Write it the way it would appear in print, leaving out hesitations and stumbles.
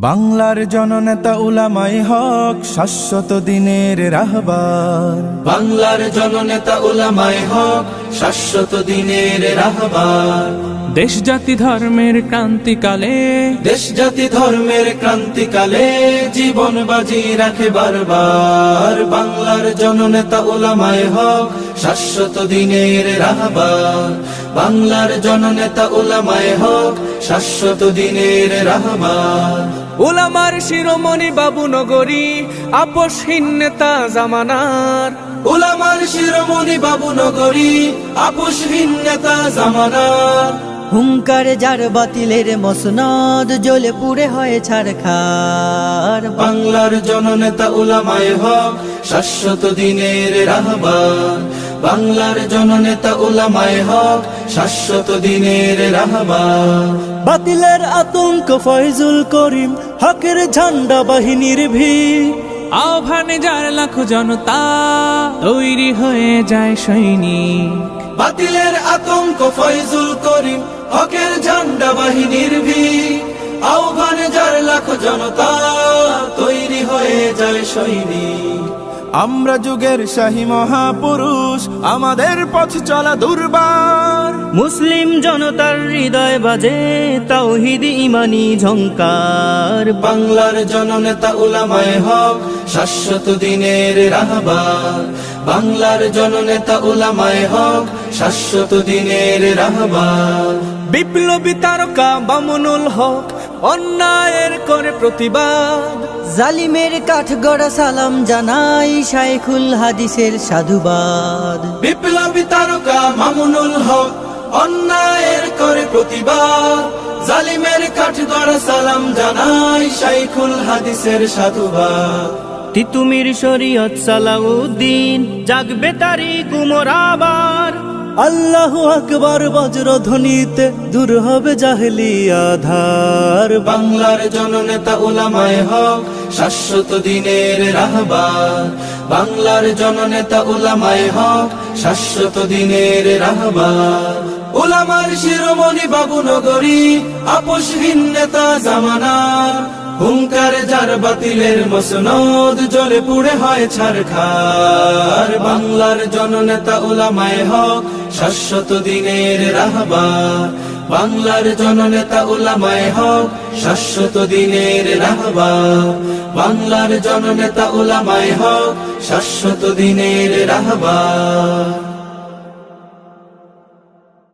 বাংলার জননেতা উলামায়ে হক শাশ্বত দিনের রাহবার। বাংলার জননেতা উলামায়ে হক শাশ্বত দিনের রাহবার। দেশ জাতি ধর্মের ক্রান্তিকালে, দেশ জাতি ধর্মের ক্রান্তিকালে জীবন বাজি রাখে বারবার। বাংলার জননেতা উলামায়ে হক শাশ্বত দিনের রাহবার। বাংলার জননেতা উলামায়ে হক শাশ্বত দিনের রাহবার। উলামার শিরোমণি বাবু নগরী, আপোষহীন নেতা জামানার। উলামার শিরোমণি বাবু নগরী, আপোষহীন নেতা জামানার। হুঙ্কার যার বাতিলের মসনদ জ্বলে পুড়ে হয় ছারখার। বাংলার জননেতা উলামায়ে হক শাশ্বত দিনের রাহবার। বাংলার জননেতা উলামায়ে হক শাশ্বত দিনের রাহবার। বাতিলের আতঙ্ক ফয়জুল করিম, হকের ঝান্ডা বাহিনীর ভিড়। আহ্বানে যার লাখো জনতা, তৈরি হয়ে যায় সৈনিক। বাতিলের আতঙ্ক ফয়জুল করিম, হকের ঝান্ডা বাহিনীর ভিড়। আহ্বানে যার লাখো জনতা, তৈরি হয়ে যায় সৈনিক। আমরা যুগের শাহী মহাপুরুষ, আমাদের পথ চলা দুর্বার। মুসলিম জনতার হৃদয় বাজে তাওহীদ ইমানি ঝংকার। বাংলার জননেতা উলামায়ে হক শাশ্বত দিনের রাহবার। বাংলার জননেতা উলামায়ে হক শাশ্বত দিনের রাহবার। বিপ্লবী তারকা মামুনুল হক অন্যায়ের করে প্রতিবাদ। জালিমের কাঠগড়া সালাম জানাই শাইখুল হাদিসের সাধুবাদ। বিপ্লবী তারকা মামুনুল হক অন্যায়ের করে প্রতিবাদ। জালিমের কাঠগড়া সালাম জানাই শাইখুল হাদিসের সাধুবাদ। তিতুমির শরীয়ত সালাউদ্দিন জাগবে তারি কুমোর আবার। আল্লাহু আকবার বজ্রধ্বনিতে দূর হবে জাহেলি আধার। বাংলার জননেতা উলামায়ে হক শাশ্বত দিনের রাহবার। বাংলার জননেতা উলামায়ে হক শাশ্বত দিনের রাহবার। উলামার শিরোমণি বাবু নগরী, আপোষহীন নেতা জামানার। হুঙ্কার যার বাতিলের মসনদ জ্বলে পুড়ে হয় ছারখার। বাংলার জননেতা উলামায়ে হক শাশ্বত দিনের রাহবার। বাংলার জননেতা উলামায়ে হক শাশ্বত দিনের রাহবার। বাংলার জননেতা উলামায়ে হক শাশ্বত দিনের রাহবার।